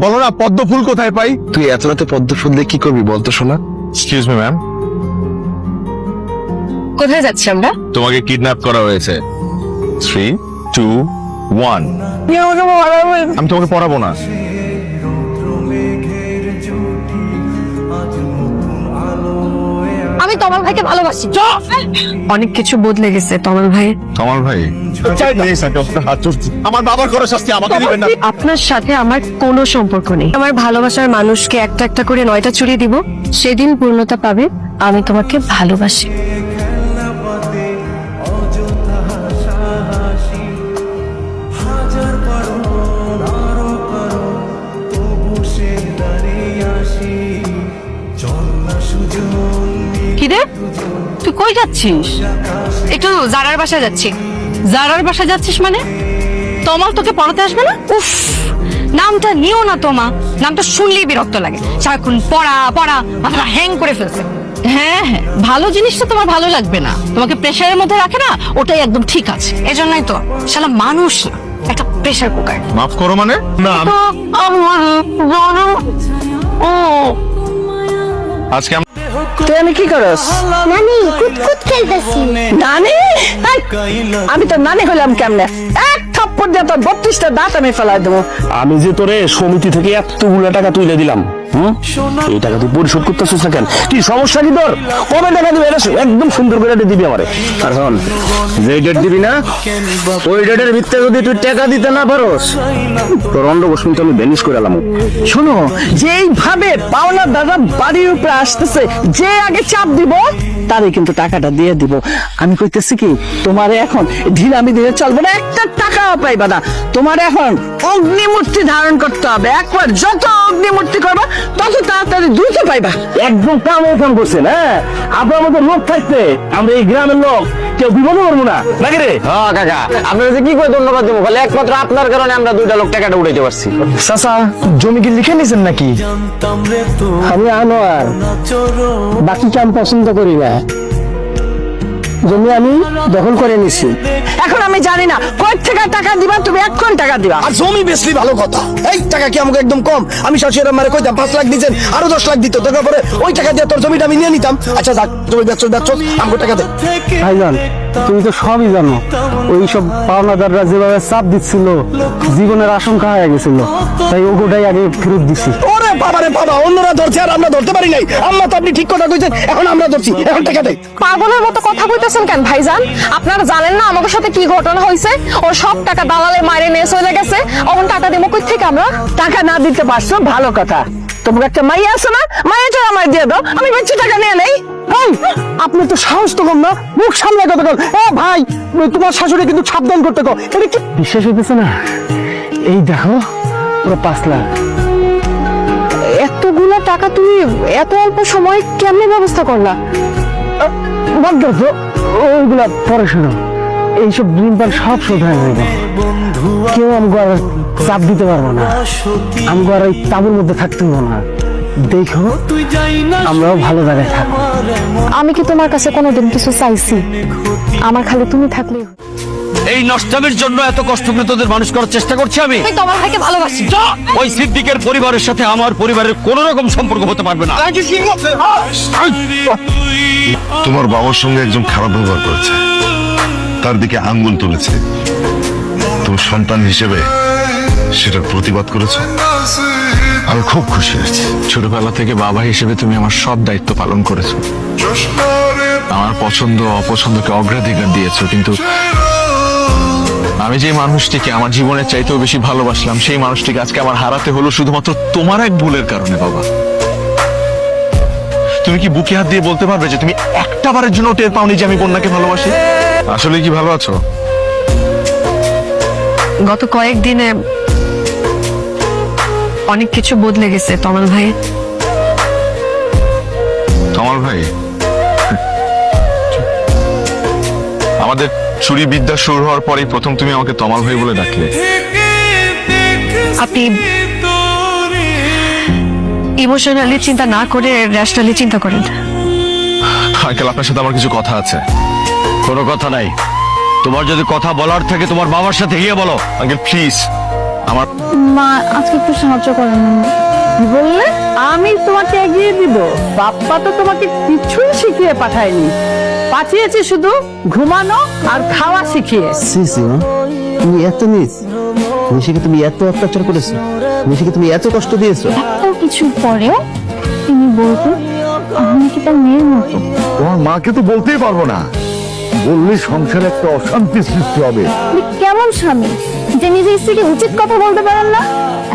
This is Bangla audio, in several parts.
বলো না পদ্ম ফুল কোথায় পাই? তুই এত রাতে পদ্ম ফুল দিয়ে কি করবি বলতো শোনা? এক্সকিউজ মি ম্যাম, কোথায় যাচ্ছি আমরা? তোমাকে কিডন্যাপ করা হয়েছে। 3, 2, 1। আমি তোমাকে পড়াবো না। আমি তমাল ভাইকে ভালোবাসি। অনেক কিছু বদলে গেছে তমাল ভাই। তমাল ভাই, আমার বাবার করা শাস্তি আমাকে দিবেন না। আপনার সাথে আমার কোনো সম্পর্ক নেই। আমার ভালোবাসার মানুষকে একটা একটা করে 9টা চুরি দিব, সেদিন পূর্ণতা পাবে আমি তোমাকে ভালোবাসি। কিরে তুই কই যাচ্ছিস? একটু জারার বাসায় যাচ্ছি। জারার বাসায় যাচ্ছিস মানে? তমাল তোকে পড়াতে আসবে না? উফ, নামটা নিও না তোমা, নামটা শুনলেই বিরক্ত লাগে। সারাক্ষণ পড়া পড়া, মাথাটা হ্যাং করে ফেলছে। হ্যাঁ হ্যাঁ, ভালো জিনিসটা তোমার ভালো লাগবে না, তোমাকে প্রেসারের মধ্যে রাখে না, ওটাই একদম ঠিক আছে। এজন্যই তো শালা মানুষ না, একটা প্রেসার কুকার। মাফ করো মানে? না ও আজকে তুই আমি কি করস? নানি কুতকুত খেলতেছি। নানি? আমি তো নানি হইলাম কেমনে? এক থাপ্পড় দিয়ে তোর 32টা দাঁত আমি ফেলাই দেবো। আমি যে তোরে সমিতি থেকে এতগুলো টাকা তুলে দিলাম, এই টাকা তুই পরিশোধ করতেছিস না কেন? কি সমস্যা কি তোর? কবে টাকা দিবি? এটা একদম সুন্দর করে দিবি আমারে। আর শোন, যে ডেট দিবি না, ওই ডেটের ভিত্তিতে যদি তুই টাকা দিতে না পারোস, তোর অন্ডকোষ কিন্তু আমি ভ্যানিশ করে এলাম। শোনো, যেইভাবে পাওনা দাদা বাড়ির উপরে আসতেছে, যে আগে চাপ দিব তারে কিন্তু টাকাটা দিয়ে দিব। আমি কইতেছি কি, তোমারে এখন ঢিলামি দিয়ে চলবে না, একটা টাকাও পাইবা না। তোমার এখন অগ্নিমূর্তি ধারণ করতে হবে। একবার যত অগ্নিমূর্তি করবা তত তাড়াতাড়ি দ্রুত পাইবা। একদম কাম করছেন। হ্যাঁ, আপনার মতো লোক থাকতে আমরা এই গ্রামের লোক কেউ বিপদে করবো না নাকি রে? হ্যাঁ কাকা, আপনারা যে কি করে ধন্যবাদ দেবো, বলে একমাত্র আপনার কারণে আমরা 2টা লোক টাকাটা উঠাইতে পারছি। চাচা, জমি কি লিখে নিছেন নাকি? আমি আনোয়ার, বাকি কাম পছন্দ করি না, জমি আমি দখল করে নিছি। এখন আমি জানি না কয় থেকে টাকা দিবা, তুমি এখন টাকা দিবা। আর জমি বেশি ভালো কথা, এই টাকা কি আমাকে একদম কম? আমি শাশুড়ি মারে কইতাম 5 লাখ দিতেন, আরো 10 লাখ দিত, দরকার পরে ওই টাকা দিয়ে তোর জমিটা আমি নিয়ে নিতাম। আচ্ছা যাক, জমি বেচছ আমাকে টাকা দে। ভাইজান, তুমি তো সবই জানো, ওই সব পাওনাদাররা যেভাবে চাপ দিচ্ছিল, জীবনের আশঙ্কা হয়ে গেছিল, তাই ওটাই আগে ফেরত দিছি। ওরে বাবা রে বাবা, অন্যরা ধরছে আর আমরা ধরতে পারি নাই। আল্লাহ তো আপনি ঠিক কথা কইছেন, এখন আমরা ধরছি, এখন টাকা দে। পাগলের মতো কথা কইতেছেন কেন ভাইজান? আপনারা জানেন না আমাদের সাথে কি ঘটনা হয়েছে? ও সব টাকা দালালে মারে নিয়ে চলে গেছে। এখন টাকা দেবো কই থেকে আমরা? টাকা না দিতে পারছো ভালো কথা, তোমার একটা মাইয়া আছে না, মাইয়াটা আমার দিয়ে দাও, আমি বেশি টাকা নিয়ে নেই। আপনি তো সাহস তো কম না, মুখ সামনে কথা কল। এ ভাই, তোমার শাশুড়ি কিন্তু সাবধান করতে কও। এটা কি বিশ্বাস হইতেছে না? এই দেখো, পুরো 5 লাখ। এতগুলো টাকা তুমি এত অল্প সময় কেমনে ব্যবস্থা করলা? ওইগুলা পরে শোনো, এইসব ড্রিম পান সব শোধ হয়ে যাবে। কেউ আমাকে আর চাপ দিতে পারবো না, আমাকে আর ওই তাবুর মধ্যে থাকতে হবো না। দেখো, আমরাও ভালো জায়গায় থাকবো। আমি কি তোমার কাছে কোনোদিন কিছু চাইছি? আমার খালি তুমি থাকলে। এই নষ্টামের জন্য এত কষ্ট করে তোদের মানুষ করার চেষ্টা করছি আমি। আমি তোমার ভাইকে ভালোবাসি। ওই সিদ্দিকের পরিবারের সাথে আমার পরিবারের কোনো রকম সম্পর্ক হতে পারবে না। তোমার বাবার সঙ্গে একজন খারাপ ব্যবহার করেছে, তার দিকে আঙ্গুল তুলেছে, তুমি সন্তান হিসেবে সেটার প্রতিবাদ করেছো, আমি খুব খুশি হয়েছি। ছোটবেলা থেকে বাবা হিসেবে তুমি আমার সব দায়িত্ব পালন করেছো, আমার পছন্দ অপছন্দকে অগ্রাধিকার দিয়েছো, কিন্তু আমি যে মানুষটিকে আমার জীবনের চাইতেও বেশি ভালোবাসলাম, সেই মানুষটিকে আজকে আমার হারাতে হলো শুধুমাত্র তোমার এক ভুলের কারণে। বাবা, তুমি কি বুকে হাত দিয়ে বলতে পারবে যে তুমি একটা বারের জন্য টের পাওনি যে আমি কন্যাকে ভালোবাসি? আসলে কি ভালো আছো? গত কয়েকদিনে অনেক কিছু বদলে গেছে তমাল ভাই। তমাল ভাই, আমাদের চুরি বিদ্যা শুরু হওয়ার পরেই প্রথম তুমি আমাকে তমাল ভাই বলে ডাকলে। আপনি ইমোশনালি চিন্তা না করে রেশনালি চিন্তা করেন। আঙ্কেল, আপনার সাথে আমার কিছু কথা আছে। কোনো কথা নাই, তোমার যদি কথা বলার থাকে তোমার বাবার সাথে গিয়ে বলো। আঙ্কেল প্লিজ, আমার মা আজকে একটু সাহায্য করেন। কি বললে? আমি তোমাকে এগিয়ে দিব? বাপ্পা তো তোমাকে কিছুই শিখিয়ে পাঠায়নি, পাঠিয়েছে শুধু ঘুমানো আর খাওয়া শিখিয়ে। তুমি এত নিস নিশিকে, তুমি এত অত্যাচার করেছো, নিশিকে তুমি এত কষ্ট দিয়েছো। এত কিছু পরেও তিনি বলতেন আমি কি তার মেয়ের মতো। তোমার মাকে তো বলতেই পারবো না, বললে সংসারে একটা অশান্তি সৃষ্টি হবে। আপনি কেমন স্বামী যে নিজের স্ত্রীকে উচিত কথা বলতে পারেন না?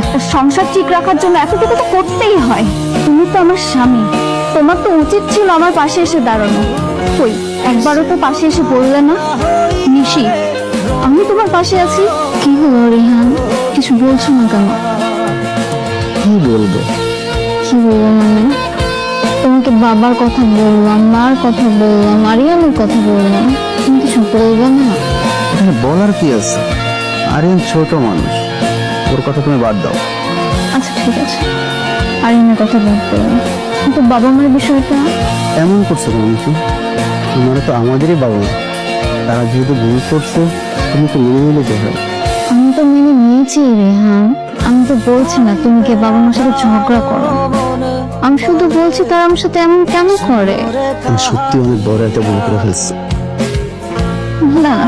একটা সংসার ঠিক রাখার জন্য এতটুকু তো করতেই হয়। তুমি তো আমার স্বামী, তোমার তো উচিত ছিল আমার পাশে এসে দাঁড়ানো। কই একবারও তো পাশে এসে বললে না নিশি আমি তোমার পাশে আছি। কি হলো রিহান, কিছু বলছো না কেন? কি বলবো? কি বলবো মানে? তোমাকে বাবার কথা বললাম, মার কথা বললাম, আরিয়ানের কথা বললাম, তুমি কিছু বলবে না? এখানে বলার কি আছে? আরিয়ান ছোট মানুষ, ওর কথা তুমি বাদ দাও। আচ্ছা ঠিক আছে, আরিয়ানের কথা বাদ দিলাম, কিন্তু বাবা মার বিষয়টা। এমন করছো কেন নিশি? তোমার তো আমাদেরই বাবা মা, তারা যেহেতু ভুল করছে তুমি তো মেনে নিলে তো হয়। আমি তো মেনে নিয়েছি রেহান, আমি তো বলছি না তুমি কে বাবা মার সাথে ঝগড়া করো, আমি শুধু বলছি তারা আমার সাথে এমন কেন করে। আমি সত্যি অনেক বড় একটা ভুল করে ফেলছি। না না,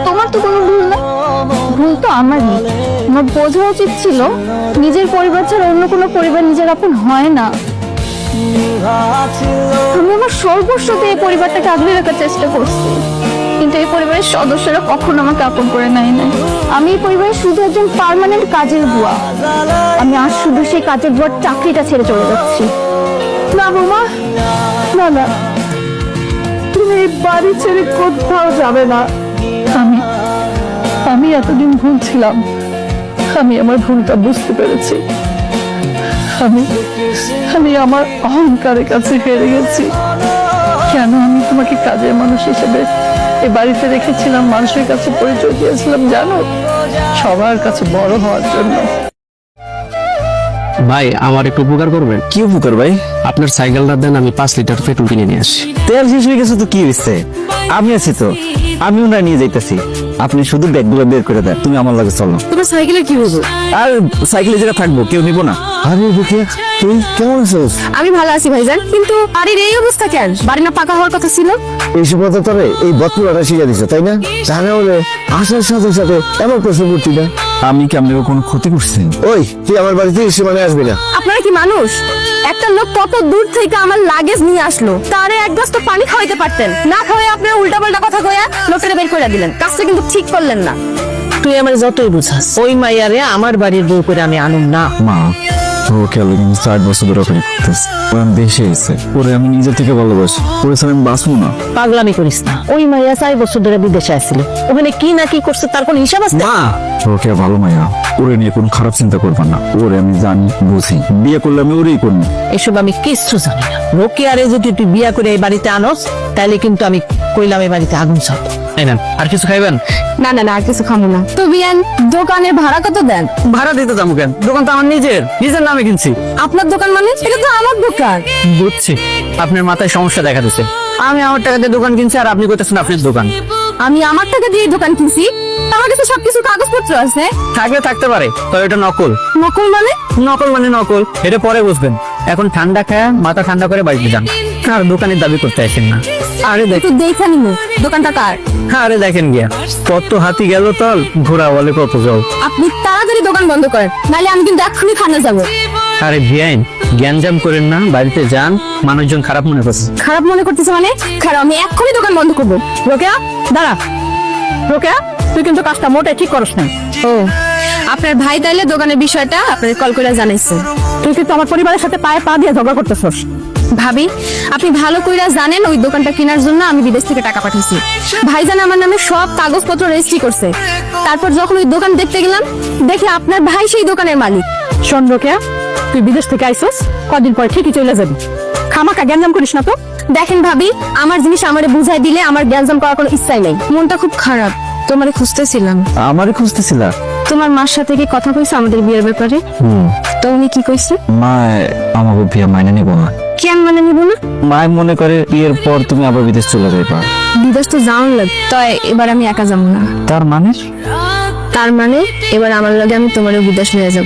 তোমার তো কোনো ভুল না, ভুল তো আমারই। আমার বোঝা উচিত ছিল নিজের পরিবার ছাড়া অন্য কোনো পরিবার নিজের আপন হয় না। আমি আমার সর্বস্ব দিয়ে এই পরিবারটাকে আগলে রাখার চেষ্টা করছি, কিন্তু এই পরিবারের সদস্যরা কখনো আমাকে আপন করে নেয় না। আমি এই পরিবারের শুধু একজন পার্মানেন্ট কাজের বুয়া। আমি আজ শুধু সেই কাজের বুয়ার চাকরিটা ছেড়ে চলে যাচ্ছি। না বৌমা, না না, তুমি এই বাড়ি ছেড়ে কোথাও যাবে না। আমি আমি এতদিন ভুল ছিলাম, আমি আমার ভুলটা বুঝতে পেরেছি। আমি আমার অহংকারের কাছে হেরে গেছি। কেন আমি তোমাকে কাজের মানুষ হিসেবে এই বাড়িতে রেখেছিলাম, মানুষের কাছে পরিচয় দিয়েছিলাম জানো? সবার কাছে বড় হওয়ার জন্য। ভাই আমার একটু উপকার করবেন? কি উপকার ভাই? আপনার সাইকেলটা দেন, আমি 5 লিটার পেট্রোল কিনে নিয়ে আসি। তেল শেষ হয়ে গেছে তো কি হয়েছে? আমি আছি তো, আমি ওনারা নিয়ে যাইতেছি। আপনি শুধু ব্যাগগুলো বের করে দেন, তুমি আমার লাগে চলো। তোমার সাইকেলের কি হলো? আর সাইকেলে যেটা থাকবো কেউ নিব না। আরে বুকে তুই কেমন আছিস? আমি ভালো আছি ভাইজান, কিন্তু বাড়ির এই অবস্থা কেন? বাড়ি না পাকা হওয়ার কথা ছিল? এইসব কথা তবে এই বদপুরাটা শিখে দিছে তাই না? জানা হলে আসার সাথে সাথে এমন প্রশ্ন করতি না। আমি কি আপনাকে কোনো ক্ষতি করছি? ওই তুই আমার বাড়িতে এসে মানে আসবি না। আপনারা কি মানুষ? একটা লোক কত দূর থেকে আমার লাগেজ নিয়ে আসলো, তারে এক গ্লাস তো পানি খাওয়াইতে পারতেন, না খাওয়াই আপনারা উল্টাপাল্টা কথা কইয়া লোকটারে বের করে দিলেন। কাজটা কিন্তু ঠিক করলেন না। তুই আমার যতই বুঝাস, ওই মাইয়ারে আমার বাড়ির বউ করে আমি আনুম না। মা ওকে আমি 60 বছর ধরে অপেক্ষা করতেছি। ওর দেশে এসে পরে আমি নিজে থেকে ভালোবাসি, পরে আমি বাঁচবো না। পাগলামি করিস না। ওই মাইয়া 4 বছর ধরে বিদেশে আসছিল, ওখানে কি না কি করছে তার কোন হিসাব আছে? মা ওকে ভালো মাইয়া, ওরে নিয়ে কোনো খারাপ চিন্তা করবা না। ওরে আমি জানি বুঝি, বিয়ে করলে আমি ওরেই করবো। এসব আমি কিচ্ছু জানি না। রোকেয়ারে যদি তুই বিয়া করে এই বাড়িতে আনস, তাহলে কিন্তু আমি কইলাম এই বাড়িতে আগুন ছাড়ব। আর কিছু খাইবেন? না না না, আর কিছু খাবো না। তো বিয়ান, দোকানের ভাড়া কত দেন? ভাড়া দিতে যাবো কেন? দোকান তো আমার নিজের নামে কিনছি। আপনার দোকান মানে? এটা তো আমার দোকান। বুঝছি, আপনার মাথায় সমস্যা দেখা দিচ্ছে। আমি আমার টাকা দিয়ে দোকান কিনছি আর আপনি কইতেছেন আপনার দোকান। আমি আমার টাকা দিয়ে দোকান কিনছি, আমার কাছে সবকিছু কাগজপত্র আছে। থাকলে থাকতে পারে, তবে এটা নকল। নকল মানে? নকল মানে নকল, এটা পরে বুঝবেন। এখন ঠান্ডা খায় মাথা ঠান্ডা করে বাড়িতে যান, আর দোকানের দাবি করতে আসেন না। আরে দেখ, একটু দেখে নিব দোকানটা কার। আরে দেখেন গিয়া, কত হাতি গেল তল, ঘোড়া বলে কত যাও। আপনি তাড়াতাড়ি দোকান বন্ধ করেন, নাহলে আমি কিন্তু এক্ষুনি থানা যাবো। আরে বিয়াইন, জ্ঞানজাম করেন না, বাড়িতে যান, মানুষজন খারাপ মনে করছে। খারাপ মনে করতেছে মানে? খারাপ, আমি এক্ষুনি দোকান বন্ধ করবো। রোকেয়া দাঁড়া, রোকেয়া তুই কিন্তু কাজটা মোটেই ঠিক করস না। ও, আপনার ভাই তাইলে দোকানের বিষয়টা আপনার কল করে জানাইছে। তুই কিন্তু আমার পরিবারের সাথে পায়ে পা দিয়ে ঝগড়া করতেছস। ভাবি, আপনি ভালো কইরা জানেন ওই দোকানটা কেনার জন্য আমি বিদেশ থেকে টাকা পাঠিয়েছি। ভাইজান আমার নামে সব কাগজপত্র রেজিস্ট্রি করছে। তারপর যখন ওই দোকান দেখতে গেলাম, দেখি আপনার ভাই সেই দোকানের মালিক। শোন রোকেয়া, তুই বিদেশ থেকে আইসস, কদিন পরে ঠিকই চলে যাবি। খামাকা গ্যাঞ্জাম করিস না তো। দেখেন ভাবি, আমার জিনিস আমারে বুঝাই দিলে আমার গ্যাঞ্জাম করার কোনো ইচ্ছাই নেই। মনটা খুব খারাপ, তোমারে খুঁজতেছিলাম। আমারে খুঁজতেছিলা? তোমার মার সাথে কি কথা কইছো আমাদের বিয়ের ব্যাপারে? তো উনি কি কইছে? মা আমাকে বিয়ে মাইনে নিব না। কেন মানে নিব না? মায় মনে করে বিয়ের পর তুমি আবার বিদেশ চলে যাইবা। বিদেশ তো যাওয়ার লাগ, তাই এবার আমি একা যাবো না। তার মানে? তার মানে এবার আমার লগে আমি তোমারও বিদেশ নিয়ে যাব।